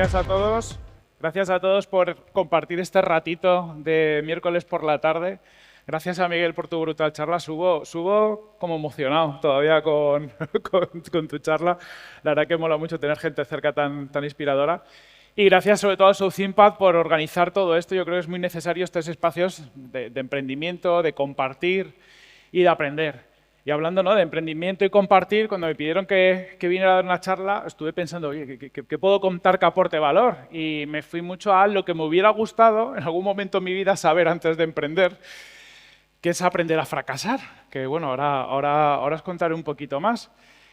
Gracias a todos. Gracias a todos por compartir este ratito de miércoles por la tarde. Gracias a Miguel por tu brutal charla. Subo como emocionado todavía con tu charla. La verdad que mola mucho tener gente cerca tan inspiradora. Y gracias sobre todo a South Impact por organizar todo esto. Yo creo que es muy necesario estos espacios de emprendimiento, de compartir y de aprender. Y hablando, ¿no?, de emprendimiento y compartir, cuando me pidieron que viniera a dar una charla, estuve pensando, oye, ¿qué puedo contar que aporte valor? Y me fui mucho a lo que me hubiera gustado en algún momento en mi vida saber antes de emprender, que es aprender a fracasar. Que bueno, ahora os contaré un poquito más.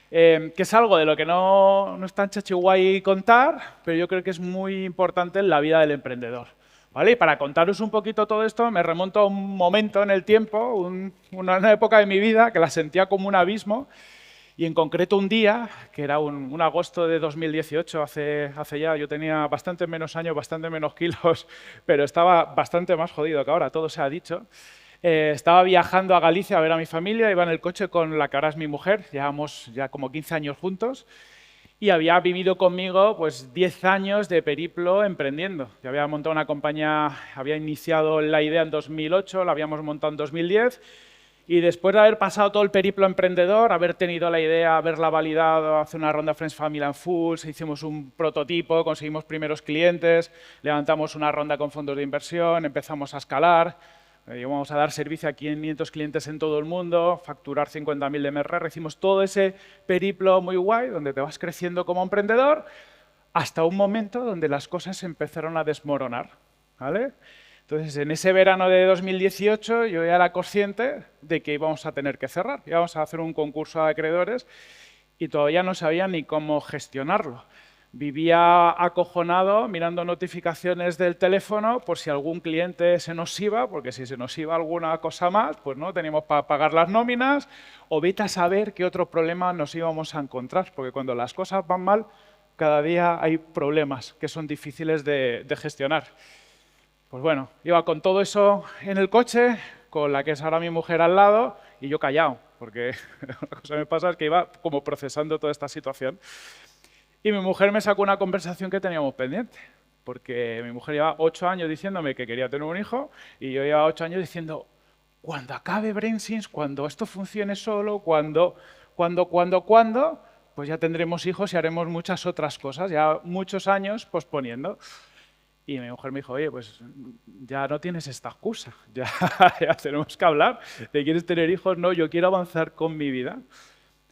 Que es algo de lo que no es tan chachi guay contar, pero yo creo que es muy importante en la vida del emprendedor. ¿Vale? Y para contaros un poquito todo esto, me remonto a un momento en el tiempo, una época de mi vida que la sentía como un abismo, y en concreto un día, que era un agosto de 2018, hace ya, yo tenía bastante menos años, bastante menos kilos, pero estaba bastante más jodido que ahora, todo se ha dicho. Estaba viajando a Galicia a ver a mi familia, iba en el coche con la que ahora es mi mujer, llevamos ya como 15 años juntos, y había vivido conmigo pues 10 años de periplo emprendiendo. Yo había montado una compañía, había iniciado la idea en 2008, la habíamos montado en 2010, y después de haber pasado todo el periplo emprendedor, haber tenido la idea, haberla validado, hacer una ronda Friends, Family and Fools, hicimos un prototipo, conseguimos primeros clientes, levantamos una ronda con fondos de inversión, empezamos a escalar, íbamos a dar servicio a 500 clientes en todo el mundo, facturar 50.000 de MRR, hicimos todo ese periplo muy guay, donde te vas creciendo como emprendedor, hasta un momento donde las cosas empezaron a desmoronar, ¿vale? Entonces, en ese verano de 2018, yo ya era consciente de que íbamos a tener que cerrar, íbamos a hacer un concurso de acreedores y todavía no sabía ni cómo gestionarlo. Vivía acojonado mirando notificaciones del teléfono por si algún cliente se nos iba, porque si se nos iba alguna cosa más, pues no teníamos para pagar las nóminas, o vete a saber qué otro problema nos íbamos a encontrar, porque cuando las cosas van mal, cada día hay problemas que son difíciles de gestionar. Pues bueno, iba con todo eso en el coche, con la que es ahora mi mujer al lado, y yo callado, porque una cosa que me pasa es que iba como procesando toda esta situación. Y mi mujer me sacó una conversación que teníamos pendiente, porque mi mujer lleva 8 años diciéndome que quería tener un hijo, y yo llevaba 8 años diciendo, cuando acabe BrainSense, cuando esto funcione solo, cuando, pues ya tendremos hijos y haremos muchas otras cosas, ya muchos años posponiendo. Y mi mujer me dijo, oye, pues ya no tienes esta excusa, ya tenemos que hablar. ¿Te quieres tener hijos? No, yo quiero avanzar con mi vida.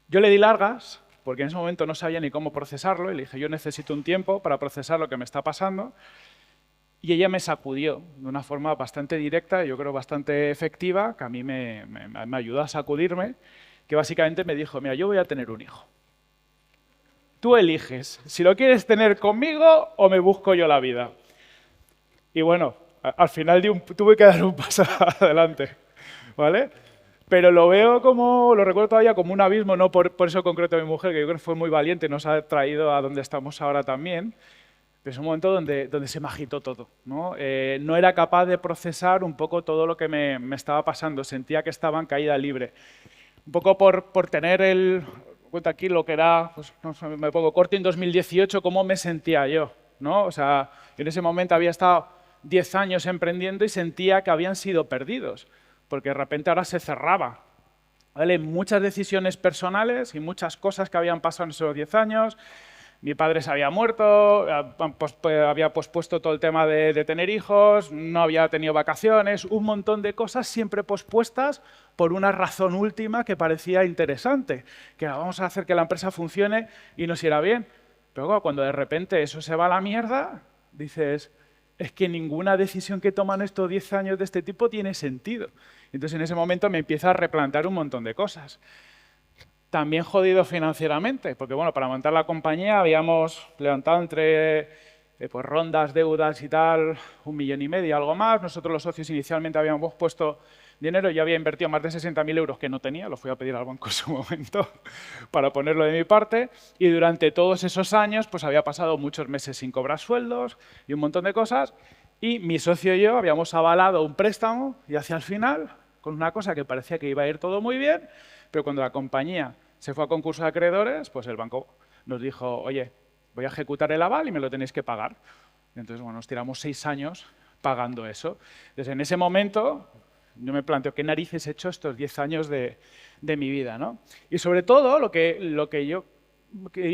Yo le di largas, porque en ese momento no sabía ni cómo procesarlo, y le dije, yo necesito un tiempo para procesar lo que me está pasando. Y ella me sacudió de una forma bastante directa, yo creo bastante efectiva, que a mí me ayudó a sacudirme, que básicamente me dijo, mira, yo voy a tener un hijo. Tú eliges si lo quieres tener conmigo o me busco yo la vida. Y bueno, al final tuve que dar un paso adelante, ¿vale? Pero lo veo como, lo recuerdo todavía como un abismo, no por eso concreto a mi mujer, que yo creo que fue muy valiente y nos ha traído a donde estamos ahora también. Pero es un momento donde se me agitó todo, ¿no? No era capaz de procesar un poco todo lo que me estaba pasando, sentía que estaba en caída libre. Un poco por tener cuenta aquí lo que era, pues, no sé, me pongo corte en 2018, cómo me sentía yo, ¿no? O sea, en ese momento había estado 10 años emprendiendo y sentía que habían sido perdidos, porque de repente ahora se cerraba. ¿Vale? Muchas decisiones personales y muchas cosas que habían pasado en esos 10 años. Mi padre se había muerto, había pospuesto todo el tema de tener hijos, no había tenido vacaciones, un montón de cosas siempre pospuestas por una razón última que parecía interesante, que vamos a hacer que la empresa funcione y nos irá bien. Pero claro, cuando de repente eso se va a la mierda, dices, es que ninguna decisión que toman estos 10 años de este tipo tiene sentido. Entonces en ese momento me empieza a replantear un montón de cosas. También jodido financieramente, porque bueno, para montar la compañía habíamos levantado entre pues, rondas, deudas y tal, 1,5 millones, algo más. Nosotros los socios inicialmente habíamos puesto dinero, yo había invertido más de 60.000 euros que no tenía, lo fui a pedir al banco en su momento para ponerlo de mi parte, y durante todos esos años pues había pasado muchos meses sin cobrar sueldos y un montón de cosas, y mi socio y yo habíamos avalado un préstamo y hacia el final, con una cosa que parecía que iba a ir todo muy bien, pero cuando la compañía se fue a concurso de acreedores, pues el banco nos dijo, oye, voy a ejecutar el aval y me lo tenéis que pagar. Entonces, bueno, nos tiramos 6 años pagando eso. Entonces, en ese momento, yo me planteo, ¿qué narices he hecho estos 10 años de mi vida, ¿no? Y sobre todo, lo que yo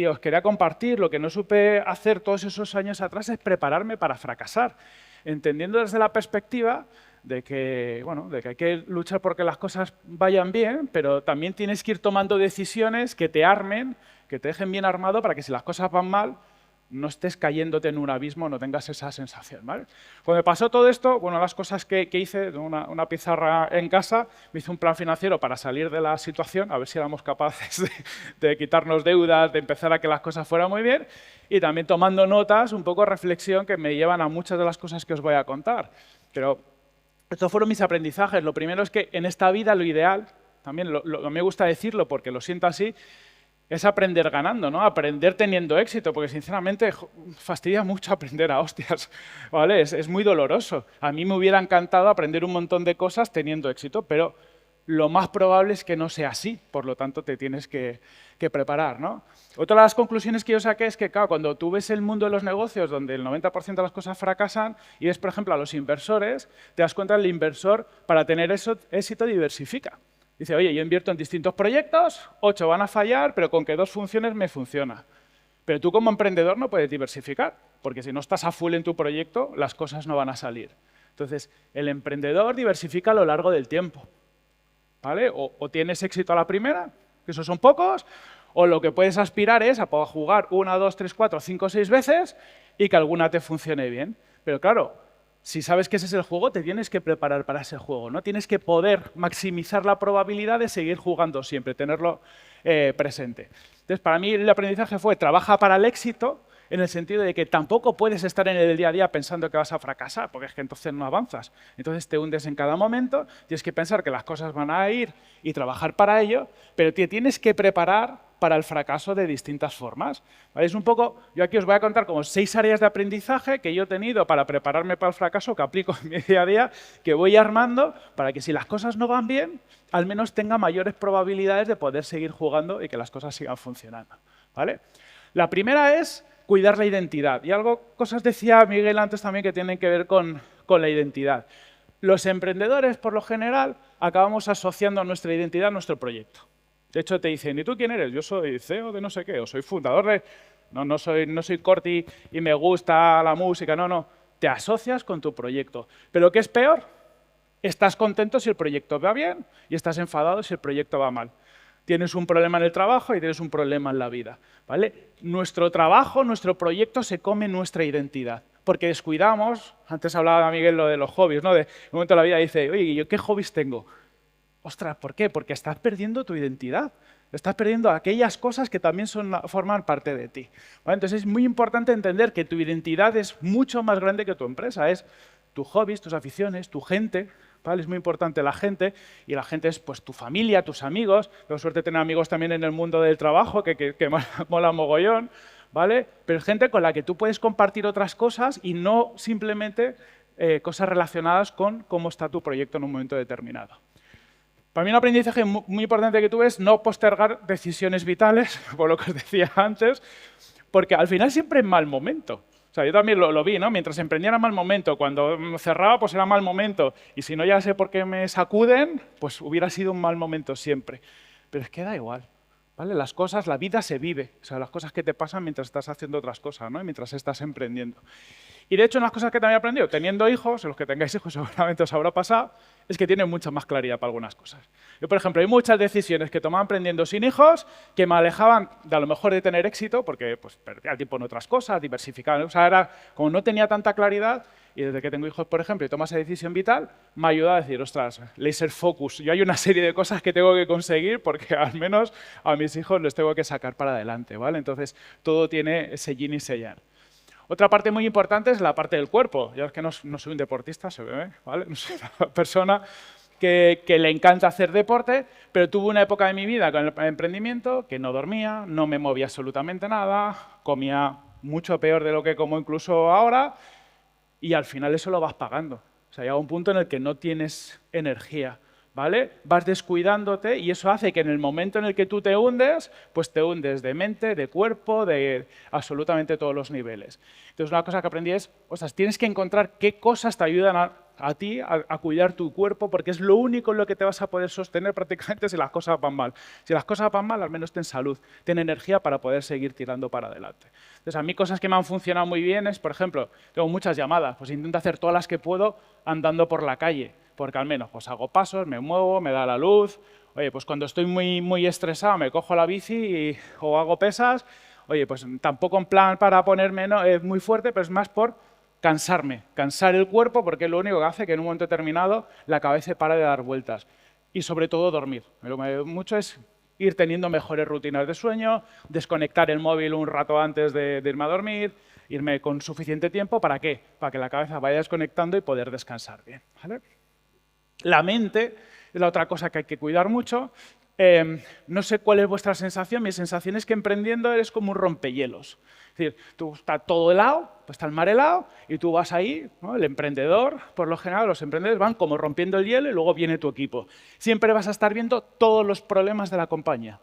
os quería compartir, lo que no supe hacer todos esos años atrás es prepararme para fracasar, entendiendo desde la perspectiva de que, bueno, de que hay que luchar porque las cosas vayan bien, pero también tienes que ir tomando decisiones que te armen, que te dejen bien armado para que si las cosas van mal, no estés cayéndote en un abismo, no tengas esa sensación, ¿vale? Cuando me pasó todo esto, bueno, las cosas que hice, una pizarra en casa, me hice un plan financiero para salir de la situación, a ver si éramos capaces de quitarnos deudas, de empezar a que las cosas fueran muy bien, y también tomando notas, un poco de reflexión que me llevan a muchas de las cosas que os voy a contar. Pero estos fueron mis aprendizajes. Lo primero es que en esta vida lo ideal, también me gusta decirlo porque lo siento así, es aprender ganando, ¿no? Aprender teniendo éxito, porque sinceramente fastidia mucho aprender a hostias, ¿vale? Es muy doloroso. A mí me hubiera encantado aprender un montón de cosas teniendo éxito, pero lo más probable es que no sea así, por lo tanto te tienes que preparar, ¿no? Otra de las conclusiones que yo saqué es que, claro, cuando tú ves el mundo de los negocios donde el 90% de las cosas fracasan y ves, por ejemplo, a los inversores, te das cuenta que el inversor, para tener éxito, diversifica. Dice, oye, yo invierto en distintos proyectos, 8 van a fallar, pero con que 2 funciones me funciona. Pero tú como emprendedor no puedes diversificar, porque si no estás a full en tu proyecto, las cosas no van a salir. Entonces, el emprendedor diversifica a lo largo del tiempo, ¿vale? O tienes éxito a la primera, que esos son pocos, o lo que puedes aspirar es a poder jugar 1, 2, 3, 4, 5, 6 veces y que alguna te funcione bien. Pero claro, si sabes que ese es el juego, te tienes que preparar para ese juego, ¿no? Tienes que poder maximizar la probabilidad de seguir jugando siempre, tenerlo presente. Entonces, para mí el aprendizaje fue trabaja para el éxito, en el sentido de que tampoco puedes estar en el día a día pensando que vas a fracasar, porque es que entonces no avanzas. Entonces te hundes en cada momento, tienes que pensar que las cosas van a ir y trabajar para ello, pero te tienes que preparar para el fracaso de distintas formas. ¿Vale? Es un poco, yo aquí os voy a contar como 6 áreas de aprendizaje que yo he tenido para prepararme para el fracaso, que aplico en mi día a día, que voy armando para que si las cosas no van bien, al menos tenga mayores probabilidades de poder seguir jugando y que las cosas sigan funcionando. ¿Vale? La primera es cuidar la identidad. Y cosas decía Miguel antes también que tienen que ver con la identidad. Los emprendedores, por lo general, acabamos asociando nuestra identidad a nuestro proyecto. De hecho, te dicen, ¿y tú quién eres? Yo soy CEO de no sé qué, o soy fundador de... No soy Corti y me gusta la música, no. Te asocias con tu proyecto. Pero ¿qué es peor? Estás contento si el proyecto va bien y estás enfadado si el proyecto va mal. Tienes un problema en el trabajo y tienes un problema en la vida, ¿vale? Nuestro trabajo, nuestro proyecto se come nuestra identidad, porque descuidamos, antes hablaba Miguel lo de los hobbies, ¿no? De un momento de la vida dice, oye, ¿yo qué hobbies tengo? Ostras, ¿por qué? Porque estás perdiendo tu identidad, estás perdiendo aquellas cosas que también forman parte de ti, ¿vale? Entonces es muy importante entender que tu identidad es mucho más grande que tu empresa, es tus hobbies, tus aficiones, tu gente, ¿vale? Es muy importante la gente, y la gente es pues tu familia, tus amigos. Tengo suerte de tener amigos también en el mundo del trabajo, que mola mogollón, ¿vale? Pero es gente con la que tú puedes compartir otras cosas y no simplemente cosas relacionadas con cómo está tu proyecto en un momento determinado. Para mí un aprendizaje muy importante que tuve es no postergar decisiones vitales, por lo que os decía antes, porque al final siempre es mal momento. O sea, yo también lo vi, ¿no? Mientras emprendía era mal momento, cuando cerraba pues era mal momento, y si no ya sé por qué me sacuden, pues hubiera sido un mal momento siempre. Pero es que da igual, ¿vale? Las cosas, la vida se vive, o sea, las cosas que te pasan mientras estás haciendo otras cosas, ¿no? Mientras estás emprendiendo. Y de hecho, una de las cosas que también he aprendido, teniendo hijos, los que tengáis hijos seguramente os habrá pasado, es que tienen mucha más claridad para algunas cosas. Yo, por ejemplo, hay muchas decisiones que tomaba emprendiendo sin hijos que me alejaban de a lo mejor de tener éxito, porque pues, perdía el tiempo en otras cosas, diversificaba. O sea, era como no tenía tanta claridad, y desde que tengo hijos, por ejemplo, y tomo esa decisión vital, me ayuda a decir, ostras, laser focus. Yo hay una serie de cosas que tengo que conseguir porque al menos a mis hijos les tengo que sacar para adelante, ¿vale? Entonces, todo tiene ese yin y ese yang. Otra parte muy importante es la parte del cuerpo. Yo es que no soy un deportista, se ve, ¿vale? No soy una persona que le encanta hacer deporte, pero tuve una época de mi vida con el emprendimiento que no dormía, no me movía absolutamente nada, comía mucho peor de lo que como incluso ahora, y al final eso lo vas pagando. O sea, llega un punto en el que no tienes energía ¿vale? Vas descuidándote y eso hace que en el momento en el que tú te hundes, pues te hundes de mente, de cuerpo, de absolutamente todos los niveles. Entonces, una cosa que aprendí es, ostras, tienes que encontrar qué cosas te ayudan a ti a cuidar tu cuerpo, porque es lo único en lo que te vas a poder sostener prácticamente si las cosas van mal. Si las cosas van mal, al menos ten salud, ten energía para poder seguir tirando para adelante. Entonces, a mí cosas que me han funcionado muy bien es, por ejemplo, tengo muchas llamadas, pues intento hacer todas las que puedo andando por la calle, porque al menos pues hago pasos, me muevo, me da la luz. Oye, pues cuando estoy muy estresado me cojo la bici o hago pesas. Oye, pues tampoco en plan para ponerme muy fuerte, pero es más por cansarme, cansar el cuerpo, porque es lo único que hace que en un momento determinado la cabeza pare de dar vueltas. Y sobre todo dormir. Lo que me ayuda mucho es ir teniendo mejores rutinas de sueño, desconectar el móvil un rato antes de irme a dormir, irme con suficiente tiempo. ¿Para qué? Para que la cabeza vaya desconectando y poder descansar bien, ¿vale? La mente es la otra cosa que hay que cuidar mucho. No sé cuál es vuestra sensación. Mi sensación es que emprendiendo eres como un rompehielos. Es decir, tú estás todo helado, pues está el mar helado, y tú vas ahí, ¿no? El emprendedor, por lo general, los emprendedores van como rompiendo el hielo y luego viene tu equipo. Siempre vas a estar viendo todos los problemas de la compañía,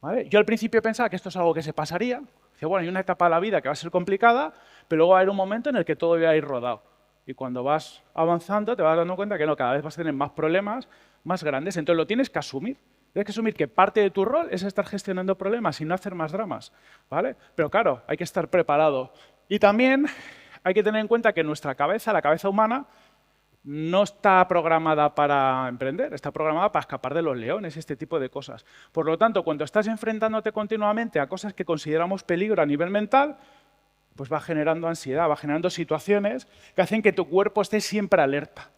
¿vale? Yo al principio pensaba que esto es algo que se pasaría. Dice, bueno, hay una etapa de la vida que va a ser complicada, pero luego va a haber un momento en el que todo va a ir rodado. Y cuando vas avanzando te vas dando cuenta que no, cada vez vas a tener más problemas, más grandes. Entonces lo tienes que asumir. Tienes que asumir que parte de tu rol es estar gestionando problemas y no hacer más dramas, ¿vale? Pero claro, hay que estar preparado. Y también hay que tener en cuenta que nuestra cabeza, la cabeza humana, no está programada para emprender, está programada para escapar de los leones, este tipo de cosas. Por lo tanto, cuando estás enfrentándote continuamente a cosas que consideramos peligro a nivel mental, pues va generando ansiedad, va generando situaciones que hacen que tu cuerpo esté siempre alerta.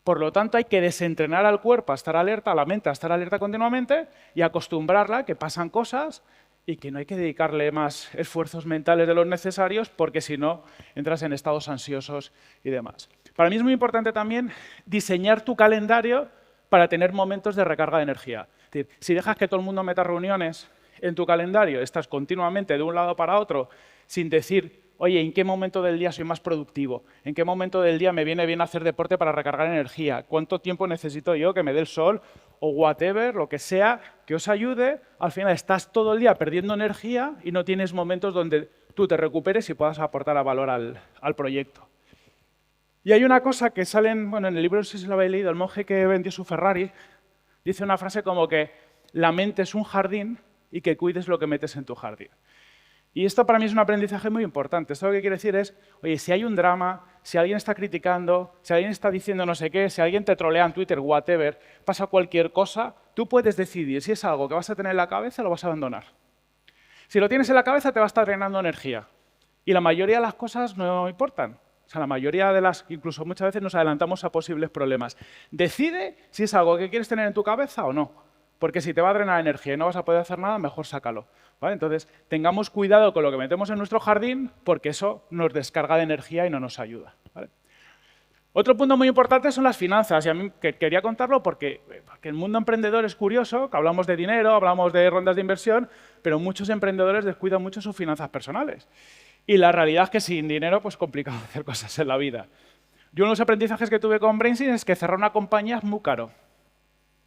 Por lo tanto, hay que desentrenar al cuerpo a estar alerta, a la mente a estar alerta continuamente y acostumbrarla a que pasan cosas y que no hay que dedicarle más esfuerzos mentales de los necesarios porque si no, entras en estados ansiosos y demás. Para mí es muy importante también diseñar tu calendario para tener momentos de recarga de energía. Es decir, si dejas que todo el mundo meta reuniones en tu calendario, estás continuamente de un lado para otro sin decir, oye, ¿en qué momento del día soy más productivo? ¿En qué momento del día me viene bien hacer deporte para recargar energía? ¿Cuánto tiempo necesito yo que me dé el sol? O whatever, lo que sea, que os ayude. Al final estás todo el día perdiendo energía y no tienes momentos donde tú te recuperes y puedas aportar valor al proyecto. Y hay una cosa que sale en el libro, no sé si lo habéis leído, el monje que vendió su Ferrari, dice una frase como que la mente es un jardín y que cuides lo que metes en tu jardín. Y esto para mí es un aprendizaje muy importante. Esto lo que quiere decir es, oye, si hay un drama, si alguien está criticando, si alguien está diciendo no sé qué, si alguien te trolea en Twitter, whatever, pasa cualquier cosa, tú puedes decidir si es algo que vas a tener en la cabeza o lo vas a abandonar. Si lo tienes en la cabeza te va a estar drenando energía. Y la mayoría de las cosas no importan. O sea, la mayoría de las, incluso muchas veces nos adelantamos a posibles problemas. Decide si es algo que quieres tener en tu cabeza o no. Porque si te va a drenar energía y no vas a poder hacer nada, mejor sácalo, ¿vale? Entonces, tengamos cuidado con lo que metemos en nuestro jardín, porque eso nos descarga de energía y no nos ayuda, ¿vale? Otro punto muy importante son las finanzas, y a mí quería contarlo porque el mundo emprendedor es curioso, que hablamos de dinero, hablamos de rondas de inversión, pero muchos emprendedores descuidan mucho sus finanzas personales. Y la realidad es que sin dinero, pues complicado hacer cosas en la vida. Yo uno de los aprendizajes que tuve con Brainsys es que cerrar una compañía es muy caro.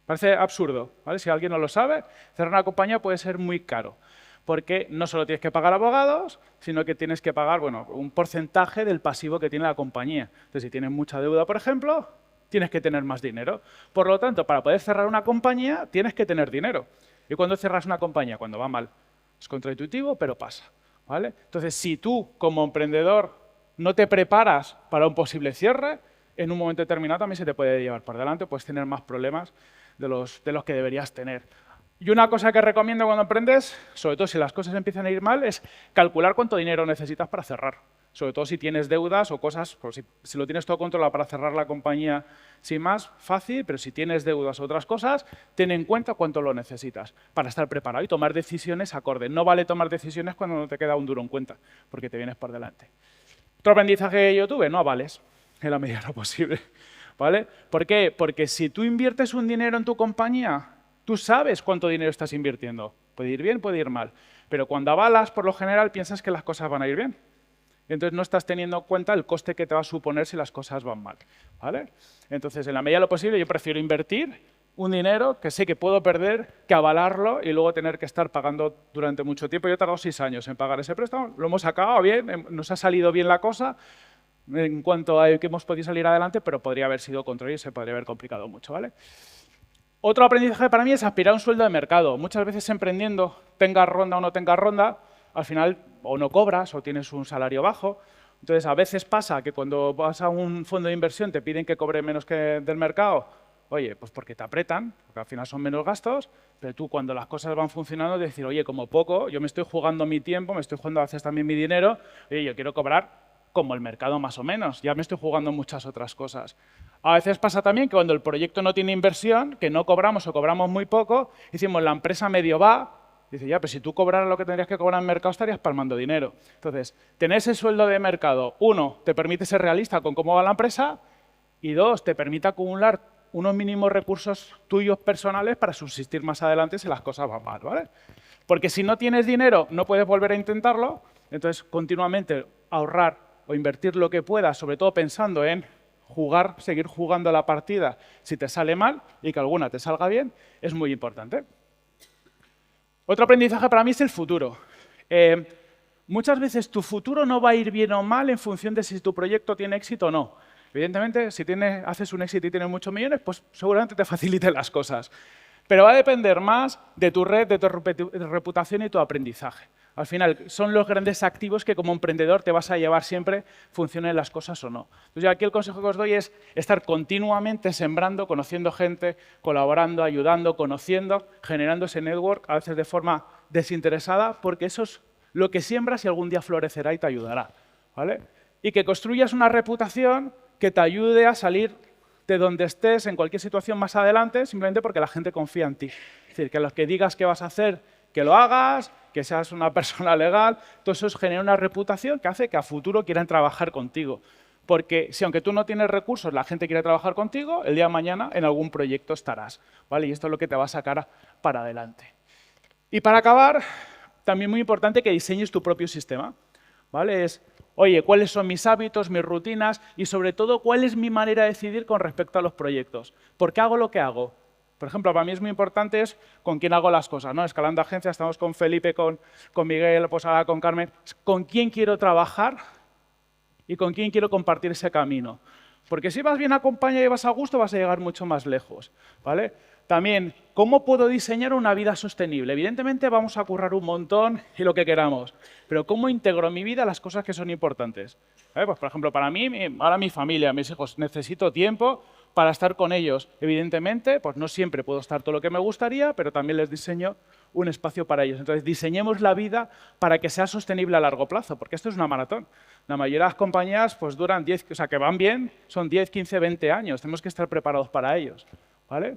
Parece absurdo, ¿vale? Si alguien no lo sabe, cerrar una compañía puede ser muy caro, porque no solo tienes que pagar abogados, sino que tienes que pagar, bueno, un porcentaje del pasivo que tiene la compañía. Entonces, si tienes mucha deuda, por ejemplo, tienes que tener más dinero. Por lo tanto, para poder cerrar una compañía, tienes que tener dinero. ¿Y cuándo cerras una compañía? Cuando va mal. Es contraintuitivo, pero pasa, ¿vale? Entonces, si tú, como emprendedor, no te preparas para un posible cierre, en un momento determinado también se te puede llevar por delante, puedes tener más problemas de los que deberías tener. Y una cosa que recomiendo cuando emprendes, sobre todo si las cosas empiezan a ir mal, es calcular cuánto dinero necesitas para cerrar. Sobre todo si tienes deudas o cosas, pues si lo tienes todo controlado para cerrar la compañía sin más, fácil, pero si tienes deudas o otras cosas, ten en cuenta cuánto lo necesitas para estar preparado y tomar decisiones acorde. No vale tomar decisiones cuando no te queda un duro en cuenta, porque te vienes por delante. Otro aprendizaje que yo tuve, no avales en la medida de lo posible, ¿vale? ¿Por qué? Porque si tú inviertes un dinero en tu compañía, tú sabes cuánto dinero estás invirtiendo. Puede ir bien, puede ir mal. Pero cuando avalas, por lo general, piensas que las cosas van a ir bien. Entonces no estás teniendo en cuenta el coste que te va a suponer si las cosas van mal, ¿vale? Entonces, en la medida de lo posible, yo prefiero invertir un dinero que sé que puedo perder, que avalarlo y luego tener que estar pagando durante mucho tiempo. Yo he tardado 6 años en pagar ese préstamo, lo hemos acabado bien, nos ha salido bien la cosa en cuanto a que hemos podido salir adelante, pero podría haber sido contrario y se podría haber complicado mucho, ¿vale? Otro aprendizaje para mí es aspirar a un sueldo de mercado. Muchas veces emprendiendo, tengas ronda o no tengas ronda, al final o no cobras o tienes un salario bajo. Entonces, a veces pasa que cuando vas a un fondo de inversión te piden que cobre menos que del mercado. Oye, pues porque te apretan, porque al final son menos gastos, pero tú cuando las cosas van funcionando, decir, oye, como poco, yo me estoy jugando mi tiempo, me estoy jugando a veces también mi dinero, oye, yo quiero cobrar como el mercado más o menos, ya me estoy jugando muchas otras cosas. A veces pasa también que cuando el proyecto no tiene inversión, que no cobramos o cobramos muy poco, decimos, la empresa medio va, dice, ya, pero si tú cobraras lo que tendrías que cobrar en mercado, estarías palmando dinero. Entonces, tener ese sueldo de mercado, uno, te permite ser realista con cómo va la empresa, y dos, te permite acumular unos mínimos recursos tuyos personales para subsistir más adelante si las cosas van mal, ¿vale? Porque si no tienes dinero, no puedes volver a intentarlo, entonces continuamente ahorrar o invertir lo que puedas, sobre todo pensando en jugar, seguir jugando la partida si te sale mal y que alguna te salga bien, es muy importante. Otro aprendizaje para mí es el futuro. Muchas veces tu futuro no va a ir bien o mal en función de si tu proyecto tiene éxito o no. Evidentemente, si haces un éxito y tienes muchos millones, pues seguramente te faciliten las cosas. Pero va a depender más de tu red, de tu reputación y tu aprendizaje. Al final, son los grandes activos que como emprendedor te vas a llevar siempre, funcionen las cosas o no. Entonces, yo aquí el consejo que os doy es estar continuamente sembrando, conociendo gente, colaborando, ayudando, conociendo, generando ese network, a veces de forma desinteresada, porque eso es lo que siembras y algún día florecerá y te ayudará, ¿vale? Y que construyas una reputación que te ayude a salir de donde estés en cualquier situación más adelante, simplemente porque la gente confía en ti. Es decir, que lo que digas que vas a hacer, que lo hagas, que seas una persona legal, todo eso genera una reputación que hace que a futuro quieran trabajar contigo. Porque si aunque tú no tienes recursos, la gente quiere trabajar contigo, el día de mañana en algún proyecto estarás, ¿vale? Y esto es lo que te va a sacar para adelante. Y para acabar, también muy importante que diseñes tu propio sistema, ¿vale? Oye, ¿cuáles son mis hábitos, mis rutinas y, sobre todo, cuál es mi manera de decidir con respecto a los proyectos? ¿Por qué hago lo que hago? Por ejemplo, para mí es muy importante con quién hago las cosas, ¿no? Escalando Agencia, estamos con Felipe, con Miguel, pues ahora con Carmen. ¿Con quién quiero trabajar y con quién quiero compartir ese camino? Porque si vas bien acompañado y vas a gusto, vas a llegar mucho más lejos, ¿vale? También, ¿cómo puedo diseñar una vida sostenible? Evidentemente vamos a currar un montón y lo que queramos, pero ¿cómo integro en mi vida las cosas que son importantes? Pues, por ejemplo, para mí, ahora mi familia, mis hijos, necesito tiempo para estar con ellos. Evidentemente, pues no siempre puedo estar todo lo que me gustaría, pero también les diseño un espacio para ellos. Entonces, diseñemos la vida para que sea sostenible a largo plazo, porque esto es una maratón. La mayoría de las compañías pues duran 10, o sea, que van bien, son 10, 15, 20 años. Tenemos que estar preparados para ellos, ¿vale?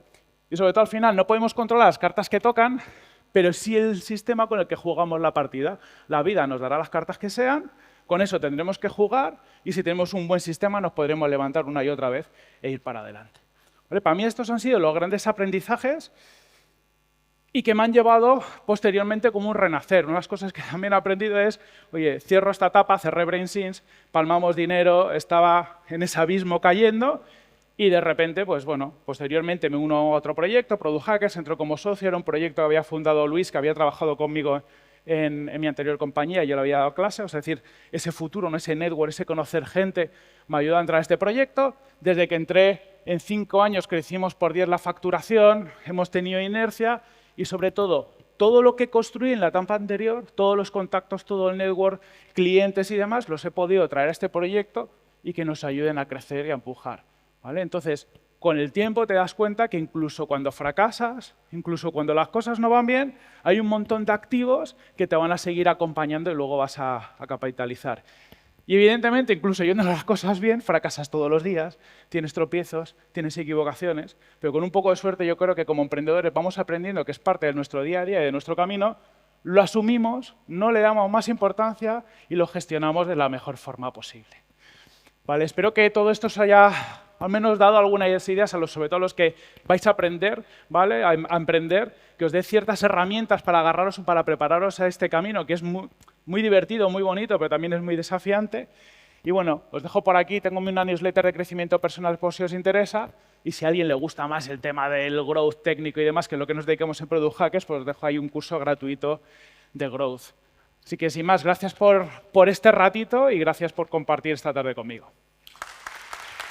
Y sobre todo, al final, no podemos controlar las cartas que tocan, pero sí el sistema con el que jugamos la partida. La vida nos dará las cartas que sean, con eso tendremos que jugar y si tenemos un buen sistema nos podremos levantar una y otra vez e ir para adelante. ¿Vale? Para mí estos han sido los grandes aprendizajes y que me han llevado posteriormente como un renacer. Una de las cosas que también he aprendido es, oye, cierro esta etapa, cerré BrainSense, palmamos dinero, estaba en ese abismo cayendo y de repente, pues bueno, posteriormente me uno a otro proyecto, Product Hackers, entró como socio, era un proyecto que había fundado Luis, que había trabajado conmigo en mi anterior compañía, yo le había dado clase, es decir, ese futuro, ¿no? Ese network, ese conocer gente, me ayudó a entrar a este proyecto. Desde que entré, en 5 años crecimos por 10 la facturación, hemos tenido inercia y sobre todo lo que construí en la etapa anterior, todos los contactos, todo el network, clientes y demás, los he podido traer a este proyecto y que nos ayuden a crecer y a empujar, ¿vale? Entonces, con el tiempo te das cuenta que incluso cuando fracasas, incluso cuando las cosas no van bien, hay un montón de activos que te van a seguir acompañando y luego vas a capitalizar. Y evidentemente, incluso yendo las cosas bien, fracasas todos los días, tienes tropiezos, tienes equivocaciones, pero con un poco de suerte yo creo que como emprendedores vamos aprendiendo que es parte de nuestro día a día y de nuestro camino, lo asumimos, no le damos más importancia y lo gestionamos de la mejor forma posible. Vale, espero que todo esto os haya al menos dado algunas ideas, sobre todo a los que vais a aprender, ¿vale? a emprender, que os dé ciertas herramientas para agarraros o para prepararos a este camino, que es muy muy divertido, muy bonito, pero también es muy desafiante. Y bueno, os dejo por aquí, tengo una newsletter de crecimiento personal por si os interesa. Y si a alguien le gusta más el tema del growth técnico y demás, que es lo que nos dedicamos en Product Hackers, pues os dejo ahí un curso gratuito de growth. Así que sin más, gracias por este ratito y gracias por compartir esta tarde conmigo.